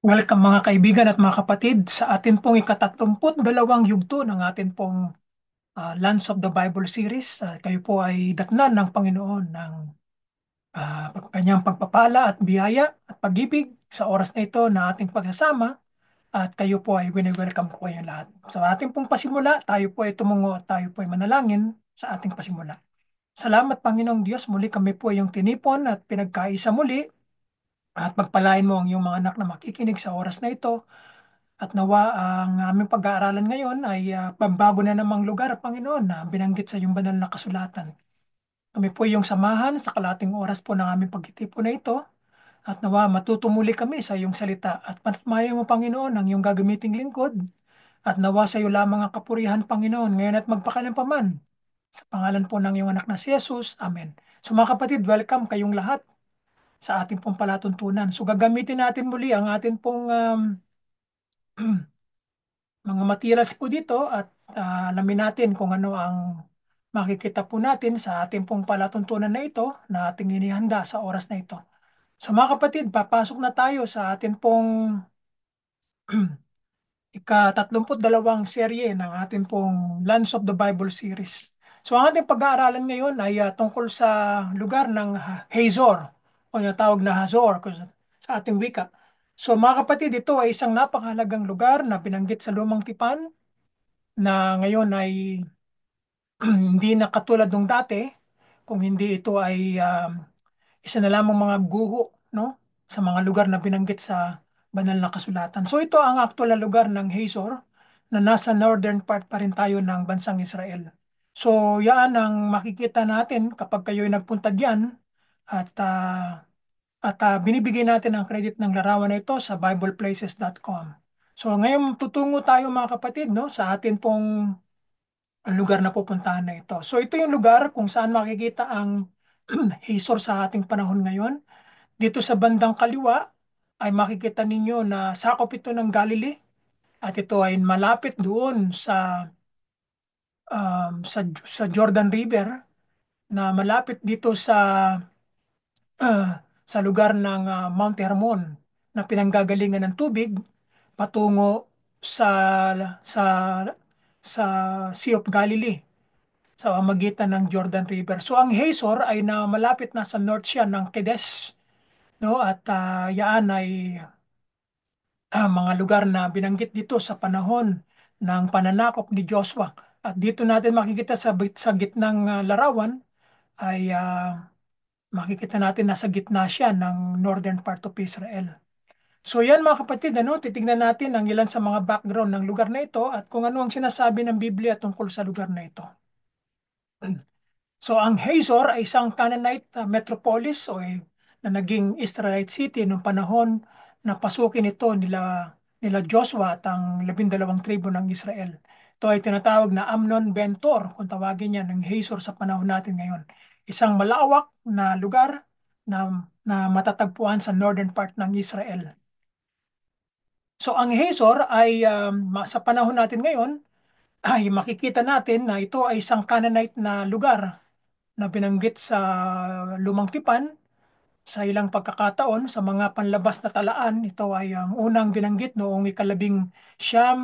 Welcome mga kaibigan at mga kapatid sa atin pong ikatatlumput dalawang yugto ng atin pong Lands of the Bible series. Kayo po ay datnan ng Panginoon ng kanyang pagpapala at biyaya at pag-ibig sa oras na ito na ating pagsasama at kayo po ay wini-welcome ko kayo lahat. Sa ating pong pasimula, tayo po ay tumungo at tayo po ay manalangin sa ating pasimula. Salamat Panginoong Diyos, muli kami po yung tinipon at pinagkaisa muli at pagpalain mo ang iyong mga anak na makikinig sa oras na ito. At nawa ang aming pag-aaralan ngayon ay pagbago na namang lugar, Panginoon, na binanggit sa iyong banal na kasulatan. Kami po yung samahan sa kalating oras po ng aming pagtitipon na ito at nawa matutumuli kami sa iyong salita at patmayo mo, Panginoon, ang iyong gagamiting lingkod at nawa sa iyo lamang ang kapurihan, Panginoon, ngayon at magpakailanpaman. Sa pangalan po ng iyong anak na si Jesus. Amen. So mga kapatid, welcome kayong lahat sa ating pong palatuntunan. So gagamitin natin muli ang ating pong mga materials po dito at alamin natin kung ano ang makikita po natin sa ating pong palatuntunan na ito na ating inihanda sa oras na ito. So mga kapatid, papasok na tayo sa ating pong ika-32 serye ng ating pong Lands of the Bible series. So ang ating pag-aaralan ngayon ay tungkol sa lugar ng Hazor o yung tawag na Hazor sa ating wika. So mga kapatid, ito ay isang napakahalagang lugar na binanggit sa Lumang Tipan na ngayon ay hindi na katulad nung dati kung hindi ito ay isa na lamang mga guho, no, sa mga lugar na binanggit sa banal na kasulatan. So ito ang aktual na lugar ng Hazor na nasa northern part pa rin tayo ng bansang Israel. So yan ang makikita natin kapag kayo ay nagpunta diyan at binibigay natin ang credit ng larawan na ito sa bibleplaces.com. So ngayon tutungo tayo mga kapatid, no, sa atin pong ang lugar na pupuntahan na ito. So ito yung lugar kung saan makikita ang Hazor sa ating panahon ngayon. Dito sa bandang kaliwa ay makikita ninyo na sakop ito ng Galilee at ito ay malapit doon sa Jordan River na malapit dito sa lugar ng Mount Hermon na pinanggagalingan ng tubig patungo sa sa sa Sea of Galilee sa magitan ng Jordan River. So ang Hazor ay na malapit na sa north siya ng Kedes, no? At yaan ay mga lugar na binanggit dito sa panahon ng pananakop ni Joshua. At dito natin makikita sa gitnang larawan ay makikita natin nasa gitna siya ng northern part of Israel. So yan mga kapatid, ano, titingnan natin ang ilan sa mga background ng lugar na ito at kung ano ang sinasabi ng Biblia tungkol sa lugar na ito. So ang Hazor ay isang Canaanite metropolis na naging Israelite city noong panahon na pasukin ito nila Joshua at ang 12 tribo ng Israel. Ito ay tinatawag na Amnon Bentor kung tawagin niya ng Hazor sa panahon natin ngayon. Isang malawak na lugar na matatagpuan sa northern part ng Israel. So ang Hazor ay sa panahon natin ngayon ay makikita natin na ito ay isang Canaanite na lugar na binanggit sa Lumang Tipan sa ilang pagkakataon sa mga panlabas na talaan. Ito ay ang unang binanggit noong ika-19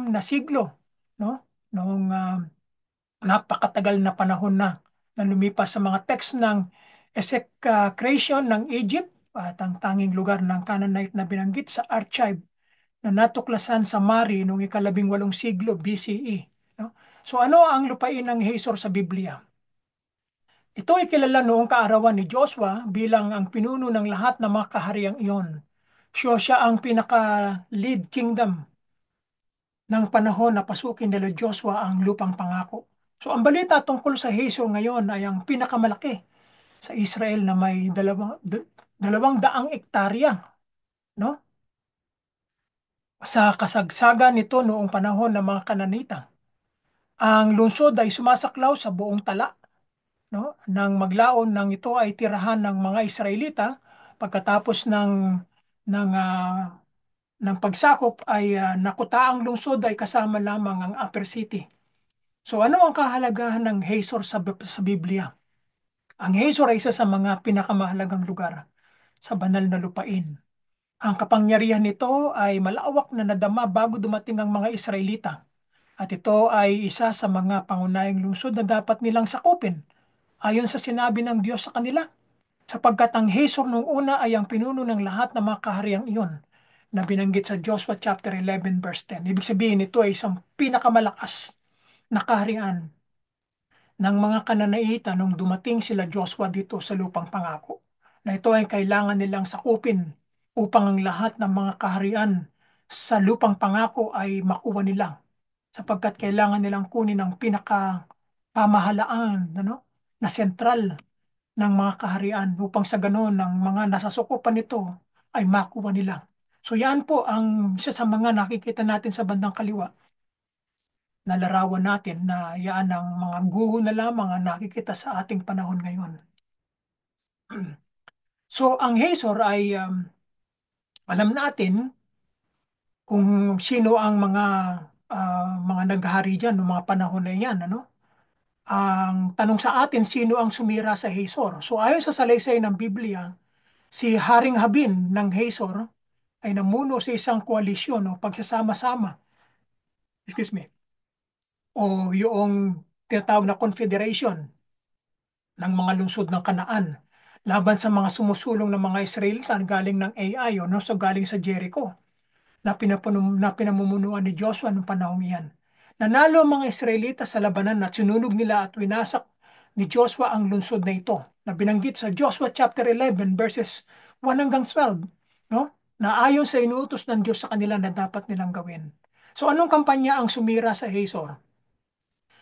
na siglo, no? Noong napakatagal na panahon na lumipas sa mga text ng execration ng Egypt at ang tanging lugar ng Canaanite na binanggit sa archive na natuklasan sa Mari noong ika-18 siglo BCE. No? So ano ang lupain ng Hazor sa Biblia? Ito ay kilala noong kaarawan ni Joshua bilang ang pinuno ng lahat ng mga kahariang iyon. Siya ang pinaka-lead kingdom ng panahon na pasukin nila Joshua ang lupang pangako. So ang balita tungkol sa Hazor ngayon ay ang pinakamalaki sa Israel na may 200 ektarya, no? Sa kasagsagan nito noong panahon ng mga Kananita. Ang lungsod ay sumasaklaw sa buong tala, no? Nang maglaon ng ito ay tirahan ng mga Israelita pagkatapos ng ah, ng pagsakop ay nakutaang lungsod ay kasama lamang ang Upper City. So ano ang kahalagahan ng Hazor sa Biblia? Ang Hazor ay isa sa mga pinakamahalagang lugar sa banal na lupain. Ang kapangyarihan nito ay malawak na nadama bago dumating ang mga Israelita. At ito ay isa sa mga pangunahing lungsod na dapat nilang sakupin ayon sa sinabi ng Diyos sa kanila. Sapagkat ang Hazor nung una ay ang pinuno ng lahat ng mga kahariang iyon na binanggit sa Joshua chapter 11 verse 10. Ibig sabihin ito ay isang pinakamalakas na kaharian ng mga Kananaita nung dumating sila Joshua dito sa lupang pangako. Na ito ay kailangan nilang sakupin upang ang lahat ng mga kaharian sa lupang pangako ay makuha nila sapagkat kailangan nilang kunin ang pinaka pamahalaan na sentral ng mga kaharian upang sa ganoon ng mga nasasukupan nito ay makuha nila. So yan po ang isa sa mga nakikita natin sa bandang kaliwa na larawan natin na yan ang mga guho na lamang ang nakikita sa ating panahon ngayon. So ang Hazor ay alam natin kung sino ang mga naghari diyan noong mga panahon na yan, ano? Ang tanong sa atin, sino ang sumira sa Hazor? So ayon sa salaysay ng Biblia, si Haring Habin ng Hazor ay namuno sa isang koalisyon o pagsasama-sama, excuse me, o yung tinatawag na confederation ng mga lungsod ng Kanaan laban sa mga sumusulong ng mga Israelita galing ng Ai o no, so galing sa Jericho na pinamumunuan ni Joshua noong panahong iyan. Nanalo ang mga Israelita sa labanan at sinunog nila at winasak ni Joshua ang lungsod na ito na binanggit sa Joshua chapter 11 verses 1 hanggang 12, no? Na ayon sa inuutos ng Diyos sa kanila na dapat nilang gawin. So anong kampanya ang sumira sa Hazor?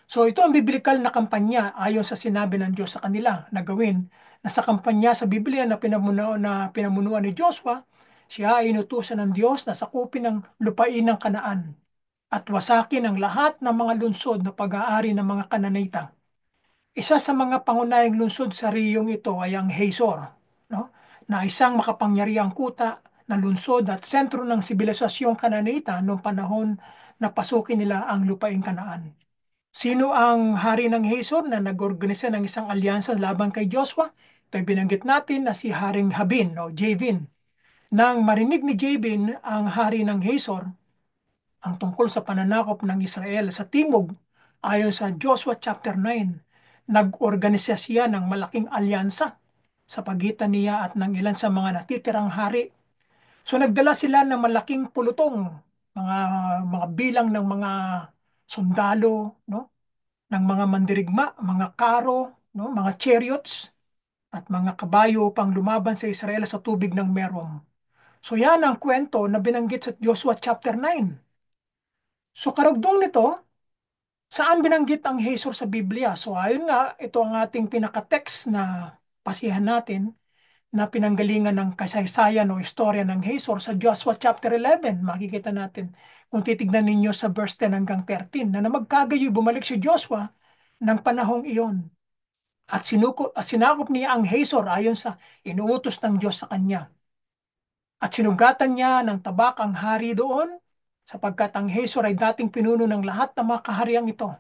So ito ang biblikal na kampanya ayon sa sinabi ng Diyos sa kanila na gawin. Nasa kampanya sa Biblia na pinamunuan ni Joshua, siya ay inutusan ng Diyos na sakupin ang lupain ng Kanaan at wasakin ang lahat ng mga lungsod na pag-aari ng mga Kananita. Isa sa mga pangunahing lungsod sa riyong ito ay ang Hazor, no? Na isang makapangyarihang kuta na lungsod at sentro ng sibilisasyong Kananita noong panahon na pasukin nila ang lupaing Kanaan. Sino ang hari ng Hazor na nag-organisa ng isang alyansa laban kay Joshua? Ito ay binanggit natin na si Haring Habin o Jabin. Nang marinig ni Jabin ang hari ng Hazor, ang tungkol sa pananakop ng Israel sa timog, ayon sa Joshua chapter 9, nag-organisa siya ng malaking alyansa sa pagitan niya at ng ilan sa mga natitirang hari. So nagdala sila ng malaking pulutong, mga mga bilang ng mga sundalo, no? Ng mga mandirigma, mga karo, no? Mga chariots at mga kabayo upang lumaban sa Israel sa tubig ng Merom. So yan ang kwento na binanggit sa Joshua chapter 9. So karugtong nito, saan binanggit ang Hazor sa Biblia? So ayun nga, ito ang ating pinaka-text na pasihan natin na pinanggalingan ng kasaysayan o istorya ng Hazor sa Joshua chapter 11. Makikita natin kung titignan ninyo sa verse 10 hanggang 13 na magkagayoy bumalik si Joshua ng panahong iyon. At sinakop niya ang Hazor ayon sa inuutos ng Diyos sa kanya. At sinugatan niya ng tabak ang hari doon sapagkat ang Hazor ay dating pinuno ng lahat ng mga kahariang ito.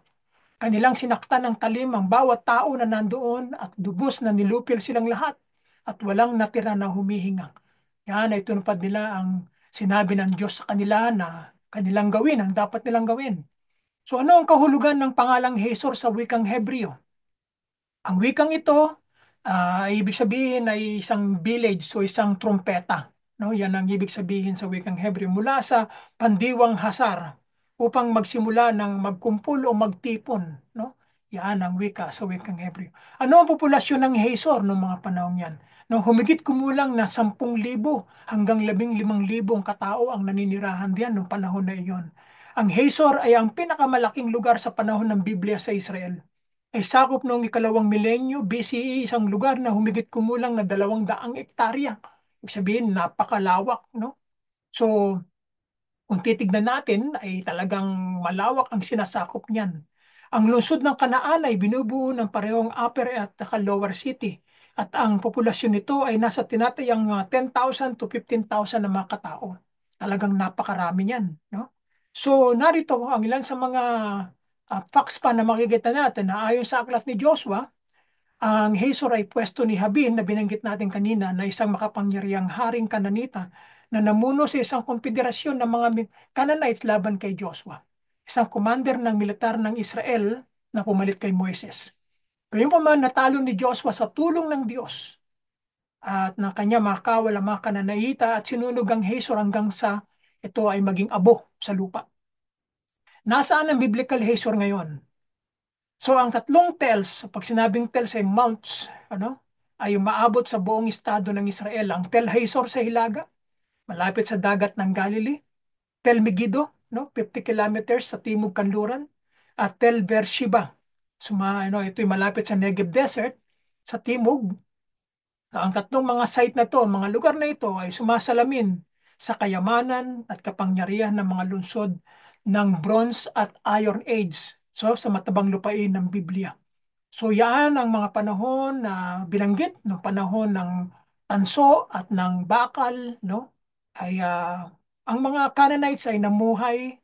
Kanilang sinaktan ng talim ang bawat tao na nandoon at dubos na nilupil silang lahat at walang natira na humihinga. Yan ay tunupad nila ang sinabi ng Diyos sa kanila na kanilang gawin, ang dapat nilang gawin. So ano ang kahulugan ng pangalang Hazor sa wikang Hebreo? Ang wikang ito, ibig sabihin ay isang village o isang trumpeta. No? Yan ang ibig sabihin sa wikang Hebreo. Mula sa pandiwang hasar upang magsimula ng magkumpul o magtipon. No? Yan ang wika sa wikang Hebreo. Ano ang populasyon ng Hazor noong mga panahon yan? No, humigit kumulang na 10,000 hanggang 15,000 katao ang naninirahan diyan noong panahon na iyon. Ang Hazor ay ang pinakamalaking lugar sa panahon ng Biblia sa Israel ay sakop noong ikalawang milenyo BCE, isang lugar na humigit kumulang na 200 ektarya. Ibig sabihin, napakalawak, no? So, kung titignan natin, ay talagang malawak ang sinasakop niyan. Ang lungsod ng Kanaan ay binubuo ng parehong upper at saka lower city. At ang populasyon nito ay nasa tinatayang 10,000 to 15,000 na mga katao. Talagang napakarami niyan, no? So, narito ang ilan sa mga facts pa na makikita natin na ayon sa aklat ni Joshua, ang Hazor ay pwesto ni Habin na binanggit natin kanina na isang makapangyarihang haring Kananita na namuno sa isang konfederasyon ng mga Canaanites laban kay Joshua, isang commander ng militar ng Israel na pumalit kay Moises. Gayunpaman natalo ni Joshua sa tulong ng Diyos at ng kanya mga kawal ang mga Kananaita at sinunog ang Hazor hanggang sa ito ay maging abo sa lupa. Nasaan ang biblical Hazor ngayon? So ang tatlong tells, pag sinabing tells ay mounts, ay umaabot sa buong estado ng Israel. Ang Tel Hazor sa Hilaga, malapit sa dagat ng Galilee. Tel Megiddo, 50 kilometers sa timog kanluran. At Tel Beersheba, ito'y malapit sa Negev Desert, sa timog. Ang tatlong mga site na to, mga lugar na ito ay sumasalamin sa kayamanan at kapangyarihan ng mga lungsod ng Bronze at Iron Age. So, sa matabang lupain ng Biblia. So, yan ang mga panahon na binanggit, ng panahon ng tanso at ng bakal, no? Ay, ang mga Canaanites ay namuhay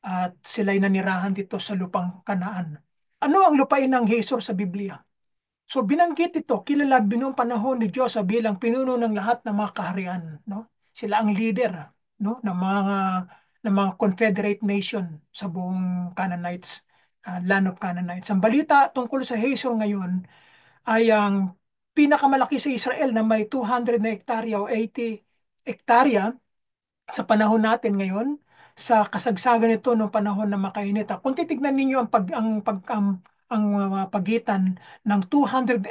at sila'y nanirahan dito sa lupang Kanaan. Ano ang lupain ng Gesur sa Biblia? So binanggit ito, kilala noong panahon ni Diyos bilang pinuno ng lahat ng mga kaharian, no? Sila ang leader, no, ng mga confederate nation sa buong Canaanites, land of Canaanites. Ang balita tungkol sa Hazor ngayon ay ang pinakamalaki sa Israel na may 200 na hektarya o 80 hektarya sa panahon natin ngayon, sa kasagsagan nito noong panahon na makainit. Kung titignan ninyo ang pagitan ng 200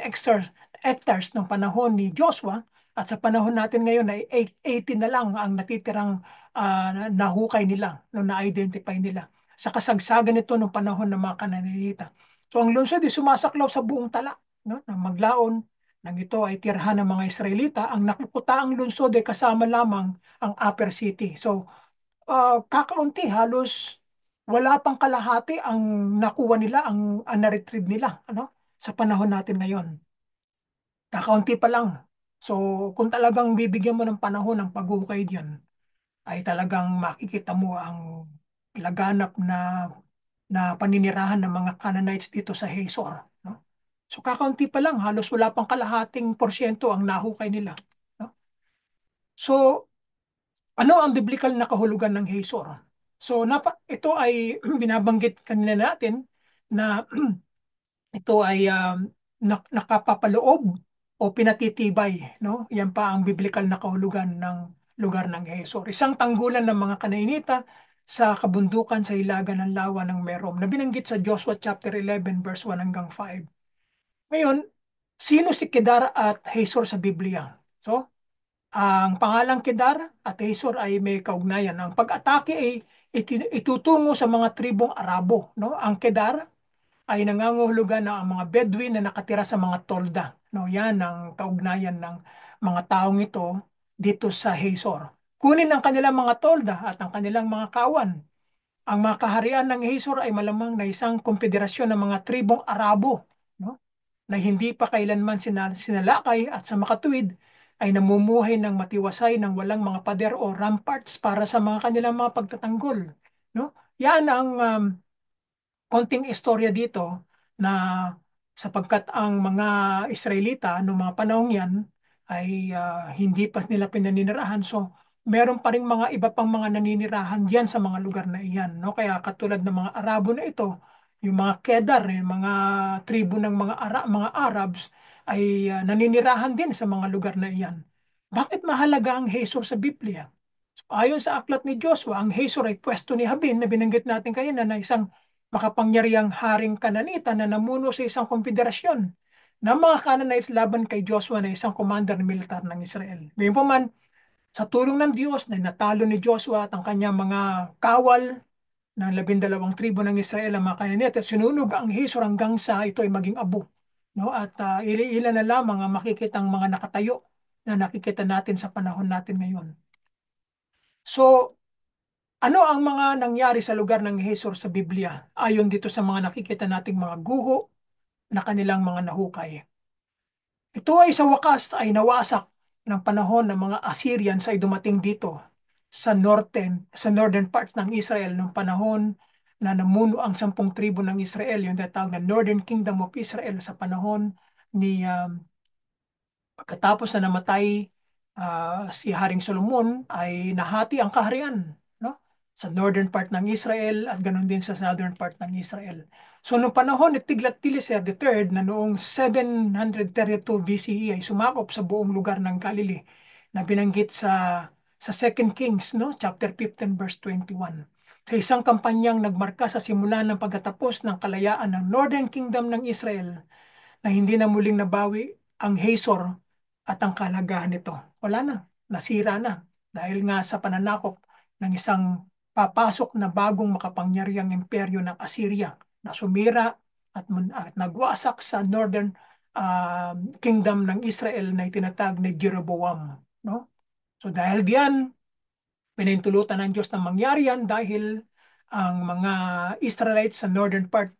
hectares ng panahon ni Joshua at sa panahon natin ngayon ay 80 na lang ang natitirang nahukay nila, no, na-identify nila. Sa kasagsagan nito noong panahon ng mga Kananita. So ang lungsod ay sumasaklaw sa buong tala, no, ng Maglaon, nang ito ay tirhan ng mga Israelita. Ang nakukutaang lungsod ay kasama lamang ang Upper City. So, kakaunti, halos wala pang kalahati ang nakuha nila, ang na-retrieve nila, sa panahon natin ngayon. Kakaunti pa lang. So, kung talagang bibigyan mo ng panahon ng paghuhukay diyan, ay talagang makikita mo ang laganap na paninirahan ng mga Canaanites dito sa Hazor, no? So, kakaunti pa lang, halos wala pang kalahating porsyento ang nahukay nila, no? So, ano ang biblical na kahulugan ng Hazor? So, ito ay binabanggit kanina natin na ito ay nakapapaloob o pinatitibay, no? Yan pa ang biblical na kahulugan ng lugar ng Hazor. Isang tanggulan ng mga Kanainita sa kabundukan sa hilaga ng lawa ng Merom na binanggit sa Joshua chapter 11 verse 1 hanggang 5. Ngayon, sino si Kedar at Hazor sa Biblia? So, ang pangalang Kedar at Hazor ay may kaugnayan. Ang pag-atake ay itutungo sa mga tribong Arabo, no? Ang Kedar ay nangangahulugan ng mga Bedouin na nakatira sa mga tolda, no? Yan ang kaugnayan ng mga taong ito dito sa Hazor. Kunin ang kanilang mga tolda at ang kanilang mga kawan. Ang mga kaharian ng Hazor ay malamang na isang konfederasyon ng mga tribong Arabo, no, na hindi pa kailanman sinalakay at sa makatuwid ay namumuhay ng matiwasay ng walang mga pader o ramparts para sa mga kanilang mga pagtatanggol, no? Yan ang konting istorya dito na sapagkat ang mga Israelita noong mga panahong yan ay hindi pa nila pinaninirahan. So, meron pa rin mga iba pang mga naninirahan diyan sa mga lugar na iyan, no? Kaya katulad ng mga Arabo na ito, yung mga Kedar, yung mga tribo ng mga Arabs ay naninirahan din sa mga lugar na iyan. Bakit mahalaga ang Hazor sa Biblia? So, ayon sa aklat ni Joshua, ang Hazor ay pwesto ni Habin na binanggit natin kanina na isang makapangyarihang haring Kananita na namuno sa isang konfederasyon ng mga Canaanites laban kay Joshua na isang commander ng militar ng Israel. Gayunpaman, sa tulong ng Diyos na natalo ni Joshua at ang kanyang mga kawal ng 12 tribo ng Israel ang mga Canaanite at sinunog ang Hazor hanggang sa ito ay maging abo. No? At ilan na lamang ang makikitang mga nakatayo na nakikita natin sa panahon natin ngayon. So, ano ang mga nangyari sa lugar ng Hazor sa Biblia ayon dito sa mga nakikita nating mga guho na kanilang mga nahukay? Ito ay sa wakas ay nawasak ng panahon ng mga Assyrians ay dumating dito sa northern parts ng Israel ng panahon na namuno ang 10 tribo ng Israel, yung tinatawag na Northern Kingdom of Israel sa panahon ni pagkatapos na namatay si Haring Solomon ay nahati ang kaharian, no? Sa northern part ng Israel at ganoon din sa southern part ng Israel. So noong panahon ni Tiglat-Pileser III na noong 732 BCE ay sumakop sa buong lugar ng Galilee na binanggit sa 2 Kings, no? Chapter 15 verse 21. Sa isang kampanyang nagmarka sa simula ng pagkatapos ng kalayaan ng Northern Kingdom ng Israel na hindi na muling nabawi ang Hazor at ang kalagahan nito. Wala na, nasira na dahil nga sa pananakop ng isang papasok na bagong makapangyarihang imperyo ng Assyria na sumira at nagwasak sa northern kingdom ng Israel na itinatag ni Jeroboam. No? So dahil diyan, pinahintulutan ng Diyos na mangyari yan dahil ang mga Israelites sa northern part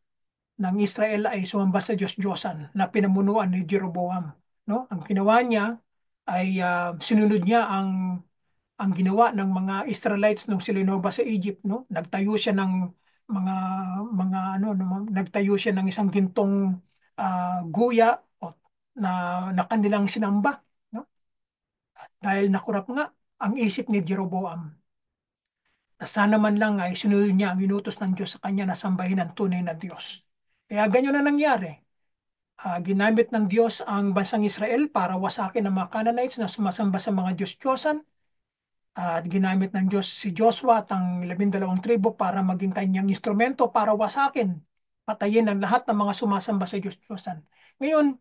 ng Israel ay sumamba sa Diyos-Diyosan na pinamunuan ni Jeroboam. No? Ang ginawa niya ay sinunod niya ang ginawa ng mga Israelites nung sila inobra sa Egypt. No? Nagtayo siya ng mga nagtayo siya ng isang gintong guya na kanilang sinamba. No? Dahil nakurap nga ang isip ni Jeroboam na sana man lang ay sinunod niya ang inutos ng Diyos sa kanya na sambahin ang tunay na Diyos. Kaya ganyan na nangyari. Ginamit ng Diyos ang bansang Israel para wasakin ang mga Canaanites na sumasamba sa mga Diyos-Diyosan. At ginamit ng Diyos si Joshua at ang 12 tribo para maging kanyang instrumento para wasakin, patayin ang lahat ng mga sumasamba sa Diyos-Diyosan. Ngayon,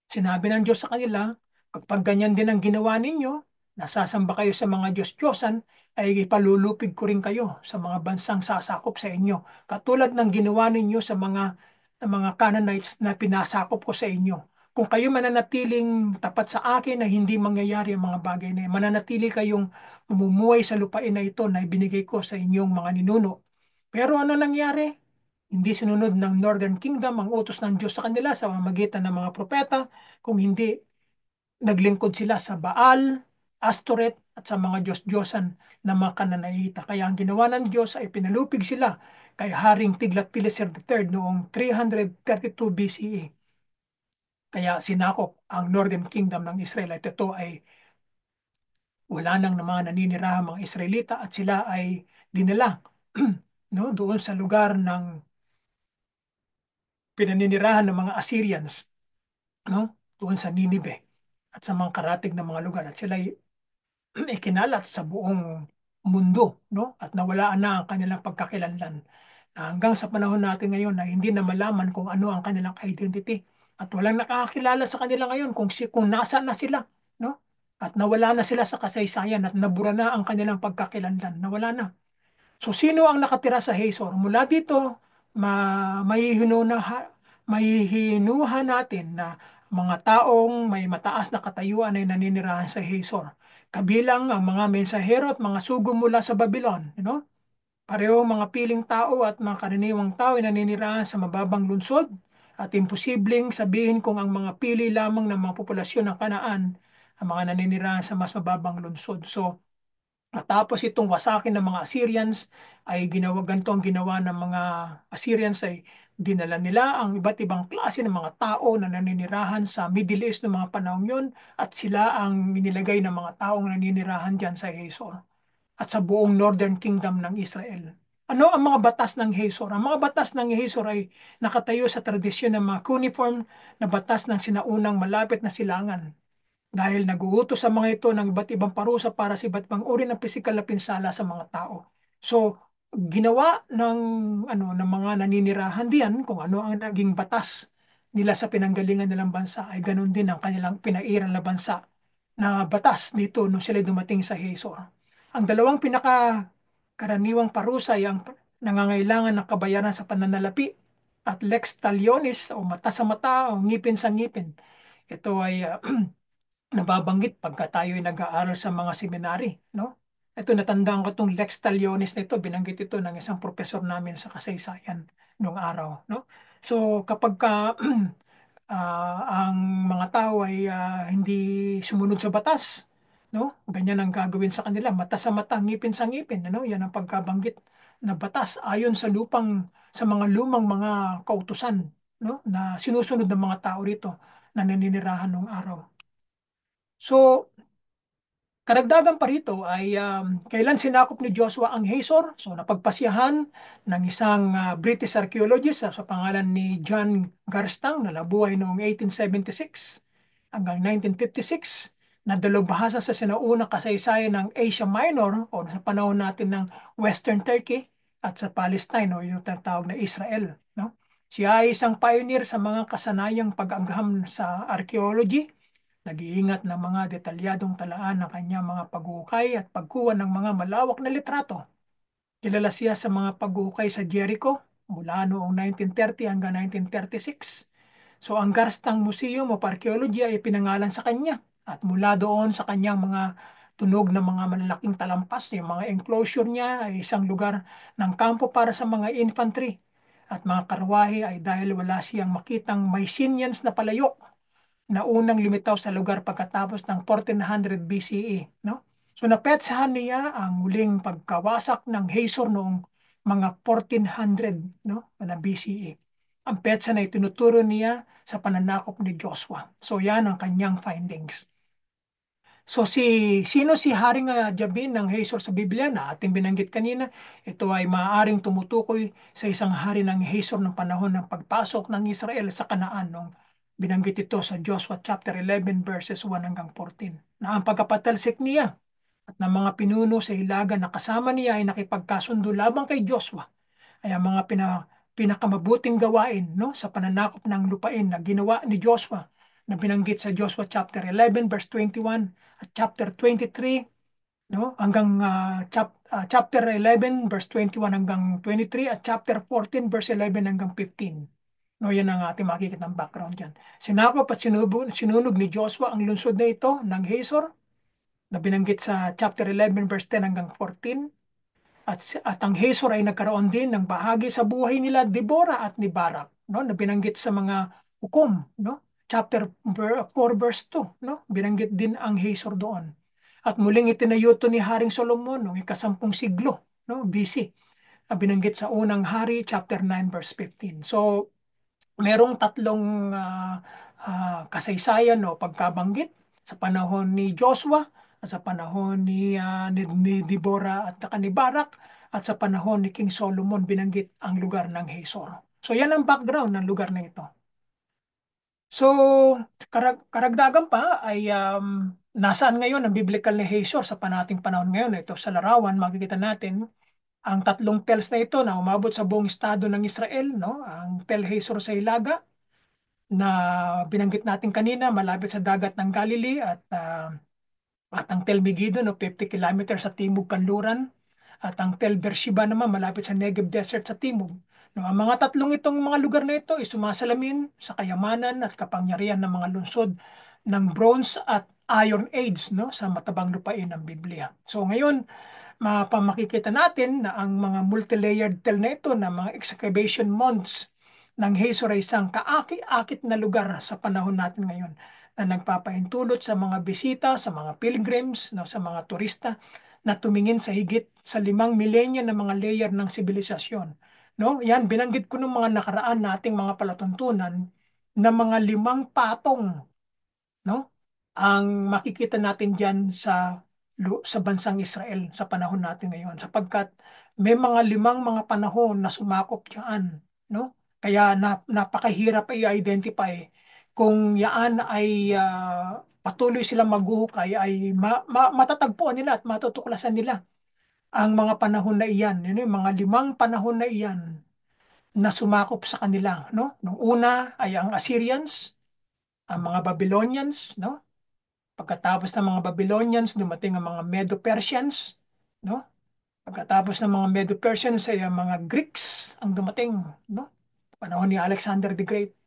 sinabi ng Diyos sa kanila, kapag ganyan din ang ginawa ninyo, nasasamba kayo sa mga Diyos-Diyosan, ay ipalulupig ko rin kayo sa mga bansang sasakop sa inyo. Katulad ng ginawa ninyo sa mga Canaanites na pinasakop ko sa inyo. Kung kayo mananatiling tapat sa akin na hindi mangyayari ang mga bagay na yan, mananatili kayong mamumuhay sa lupain na ito na ibinigay ko sa inyong mga ninuno. Pero ano nangyari? Hindi sinunod ng Northern Kingdom ang utos ng Diyos sa kanila sa pamamagitan ng mga propeta, kung hindi naglingkod sila sa Baal, Astoret at sa mga Diyos-Diyosan na mga Kananaita. Kaya ang ginawa ng Diyos ay pinalupig sila kay Haring Tiglat-Pileser III noong 332 BCE. Kaya sinakop ang Northern Kingdom ng Israel at ito ay wala nang mga naninirahang mga Israelita at sila ay dinala no, doon sa lugar ng pinaninirahan ng mga Assyrians, no, doon sa Ninive at sa mga karatig ng mga lugar at sila ay ikinalat sa buong mundo, no? At nawalaan na ang kanilang pagkakilanlan. Na hanggang sa panahon natin ngayon na hindi na malaman kung ano ang kanilang identity at walang nakakakilala sa kanila ngayon kung nasaan na sila, no? At nawala na sila sa kasaysayan at nabura na ang kanilang pagkakilanlan. Nawala na. So sino ang nakatira sa Hazor? Mula dito, mahihinuha natin na mga taong may mataas na katayuan ay naninirahan sa Hazor. Kabilang ang mga mensahero at mga sugo mula sa Babylon. You know? Parehong mga piling tao at mga karaniwang tao ay naninirahan sa mababang lungsod at imposibleng sabihin kung ang mga pili lamang ng mga populasyon ng Kanaan ang mga naninirahan sa mas mababang lungsod. So, matapos itong wasakin ng mga Assyrians, ay ganito ang ginawa ng mga Assyrians ay dinala nila ang iba't ibang klase ng mga tao na naninirahan sa Middle East ng mga panahon yun at sila ang inilagay ng mga taong naninirahan dyan sa Hazor at sa buong Northern Kingdom ng Israel. Ano ang mga batas ng Hazor? Ang mga batas ng Hazor ay nakatayo sa tradisyon ng mga cuneiform na batas ng sinaunang malapit na silangan dahil naguutos sa mga ito ng iba't ibang parusa para sa iba't ibang uri ng pisikal na pinsala sa mga tao. So, ginawa ng mga naninirahan diyan kung ano ang naging batas nila sa pinanggalingan nilang bansa ay ganun din ang kanilang pinairal na bansa na batas dito nung sila dumating sa Hazor. Ang dalawang pinakakaraniwang parusa ay ang nangangailangan ng kabayaran sa pananalapi at lex talionis o mata sa mata o ngipin sa ngipin. Ito ay nababanggit pagka tayo ay nag-aaral sa mga seminary, no? Ito, natandaan ko itong Lex Talionis na ito, binanggit ito ng isang professor namin sa kasaysayan noong araw, no? So, kapag ka, ang mga tao ay hindi sumunod sa batas, no? Ganyan ang gagawin sa kanila, mata sa mata, ngipin sa ngipin, ano? Yan ang pagkabanggit na batas ayon sa mga lumang mga kautusan, no? Na sinusunod ng mga tao rito na naninirahan noong araw. So, Karagdagan pa rito ay kailan sinakop ni Joshua ang Hazor? So napagpasyahan ng isang British archaeologist sa pangalan ni John Garstang na nabuhay noong 1876 hanggang 1956 na dalubhasa sa sinaunang kasaysayan ng Asia Minor o sa panahon natin ng Western Turkey at sa Palestine o yung tinatawag na Israel. No? Siya ay isang pioneer sa mga kasanayang pag-agham sa archaeology, nag-iingat ng mga detalyadong talaan ng kanyang mga pag-uukay at pagkuha ng mga malawak na litrato. Kilala siya sa mga pag-uukay sa Jericho mula noong 1930 hanggang 1936. So ang Garstang Museum of Archaeology ay pinangalan sa kanya at mula doon sa kanyang mga tunog ng mga malalaking talampas, yung mga enclosure niya ay isang lugar ng kampo para sa mga infantry at mga karwahe ay dahil wala siyang makitang Mycenaeans na palayok na unang lumitaw sa lugar pagkatapos ng 1400 BCE, no? So napetsahan niya ang muling pagkawasak ng Hazor noong mga 1400, no, na BCE. Ang petsa na itinuturo niya sa pananakop ni Joshua. So yan ang kanyang findings. So sino si Haring Jabin ng Hazor sa Biblia na ating binanggit kanina? Ito ay maaaring tumutukoy sa isang hari ng Hazor ng panahon ng pagpasok ng Israel sa Kanaan nung binanggit ito sa Joshua chapter 11 verses 1 hanggang 14 na ang pagkapatalsik niya at ng mga pinuno sa hilaga na kasama niya ay nakipagkasundo labang kay Joshua ay ang mga pinakamabuting gawain, no, sa pananakop ng lupain na ginawa ni Joshua na binanggit sa Joshua chapter 11 verse 21 at chapter 23, no, hanggang chapter 11 verse 21 hanggang 23 at chapter 14 verse 11 hanggang 15. No, yan ang ating makikita ng background dyan. Sinakop at sinunog ni Joshua ang lungsod na ito ng Hazor na binanggit sa chapter 11 verse 10 hanggang 14. At ang Hazor ay nagkaroon din ng bahagi sa buhay nila Deborah at ni Barak, no, na binanggit sa mga hukom, no? Chapter 4 verse 2, no? Binanggit din ang Hazor doon. At muling itinayo ito ni Haring Solomon noong ikasampung siglo, no, BC. Binanggit sa unang hari, chapter 9 verse 15. So, merong tatlong kasaysayan o pagkabanggit sa panahon ni Joshua at sa panahon ni Deborah at saka ni Barak at sa panahon ni King Solomon binanggit ang lugar ng Hazor. So yan ang background ng lugar na ito. So karagdagan pa ay nasaan ngayon ang biblical na Hazor sa panating panahon ngayon. Ito sa larawan makikita natin ang tatlong tells na ito na umabot sa buong estado ng Israel, no? Ang Tel Hazor sa Hilaga na binanggit natin kanina malapit sa dagat ng Galilee at ang Tel Megiddo no 50 kilometers sa timog kanluran at ang Tel Beersheba naman malapit sa Negev Desert sa timog. No, ang mga tatlong itong mga lugar na ito ay sumasalamin sa kayamanan at kapangyarihan ng mga lungsod ng Bronze at Iron Age, no, sa matabang lupain ng Biblia. So ngayon makikita natin na ang mga multi-layered tile na ito na mga excavation mounds ng Hazor ay isang kaaki-akit na lugar sa panahon natin ngayon na nagpapahintulot sa mga bisita, sa mga pilgrims, no, sa mga turista na tumingin sa higit sa 5 milenyo ng mga layer ng sibilisasyon. No? Yan, binanggit ko ng mga nakaraan nating mga palatuntunan na mga 5 patong, no? Ang makikita natin diyan sa bansang Israel sa panahon natin ngayon sapagkat may mga 5 mga panahon na sumakop diyan, no? Kaya napakahirap i-identify kung yaan ay patuloy silang maghuhukay ay matatagpuan nila at matutuklasan nila ang mga panahon na iyan, yun yung mga 5 panahon na iyan na sumakop sa kanila, no? Nung una ay ang Assyrians, ang mga Babylonians, no? Pagkatapos ng mga Babylonians, dumating ang mga Medo-Persians, no? Pagkatapos ng mga Medo-Persians ay ang mga Greeks ang dumating, no? Panahon ni Alexander the Great.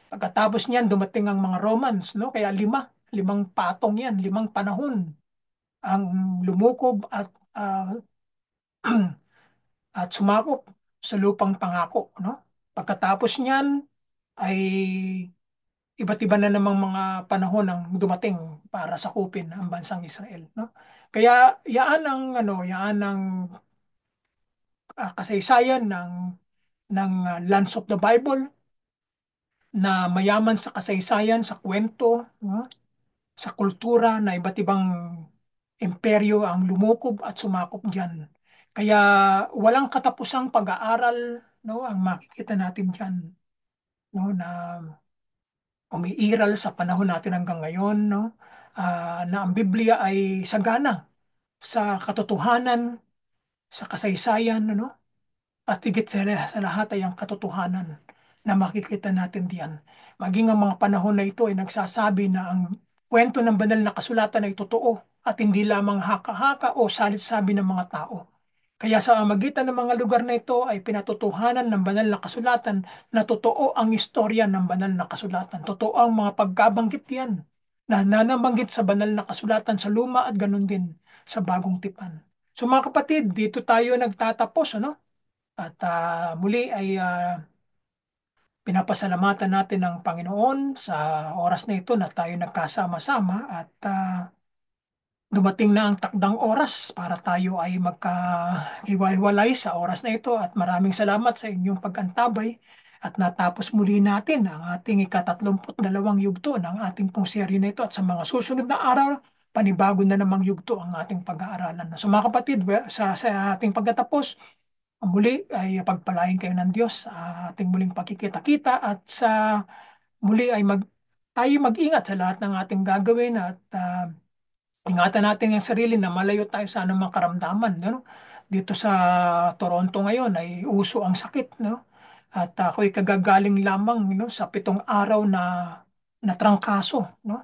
Pagkatapos niyan, dumating ang mga Romans, no? Kaya 5 patong yan, 5 panahon ang lumukob at sumakop sa lupang pangako, no? Pagkatapos niyan ay iba't iba na namang mga panahon ang dumating para sakupin ang bansang Israel, no? Kaya yaan ang kasaysayan ng Lands of the Bible na mayaman sa kasaysayan, sa kwento, no? Sa kultura na iba't ibang imperyo ang lumukob at sumakop diyan. Kaya walang katapusang pag-aaral, no, ang makikita natin diyan, no, na umiiral sa panahon natin hanggang ngayon, no, na ang Biblia ay sagana sa katotohanan, sa kasaysayan, ano, at higit sa lahat ay ang katotohanan na makikita natin diyan. Maging ang mga panahon na ito ay nagsasabi na ang kwento ng banal na kasulatan ay totoo at hindi lamang haka-haka o salit-sabi ng mga tao. Kaya sa magitan ng mga lugar na ito ay pinatotohanan ng banal na kasulatan na totoo ang istorya ng banal na kasulatan. Totoo ang mga pagkabanggit diyan na nanabanggit sa banal na kasulatan sa luma at ganun din sa bagong tipan. So mga kapatid, dito tayo nagtatapos, ano? At muli ay pinapasalamatan natin ang Panginoon sa oras na ito na tayo nagkasama-sama at dumating na ang takdang oras para tayo ay magkahiwa-hiwalay sa oras na ito at maraming salamat sa inyong pag-antabay at natapos muli natin ang ating ika-32 yugto ng ating pong serye na ito at sa mga susunod na araw, panibago na namang yugto ang ating pag-aaralan. So mga kapatid, sa ating pagkatapos, muli ay pagpalain kayo ng Diyos sa ating muling pagkikita-kita at sa muli ay tayo mag-ingat sa lahat ng ating gagawin at ingatan natin ang sarili na malayo tayo sa anumang karamdaman, no? Dito sa Toronto ngayon ay uso ang sakit, no? At ako'y kagagaling lamang, no, sa 7 araw na trangkaso, no?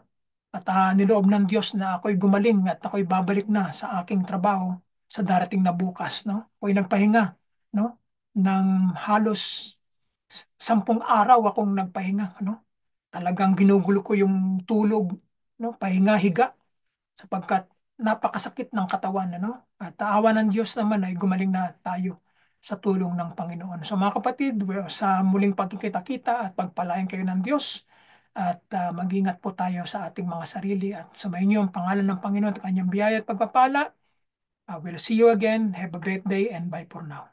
At niloob ng Diyos na ako'y gumaling at ako'y babalik na sa aking trabaho sa darating na bukas, no? Ako'y nagpahinga, no? Ng halos 10 araw akong nagpahinga, no? Talagang ginugulo ko yung tulog, no? Pahinga, higa, sapagkat napakasakit ng katawan, ano? At awa ng Diyos naman ay gumaling na tayo sa tulong ng Panginoon. So mga kapatid, sa muling pagkikita-kita at pagpalain kayo ng Diyos at mag-ingat po tayo sa ating mga sarili at sumayin niyo ang pangalan ng Panginoon at kanyang biyaya at pagpapala. We'll see you again. Have a great day and bye for now.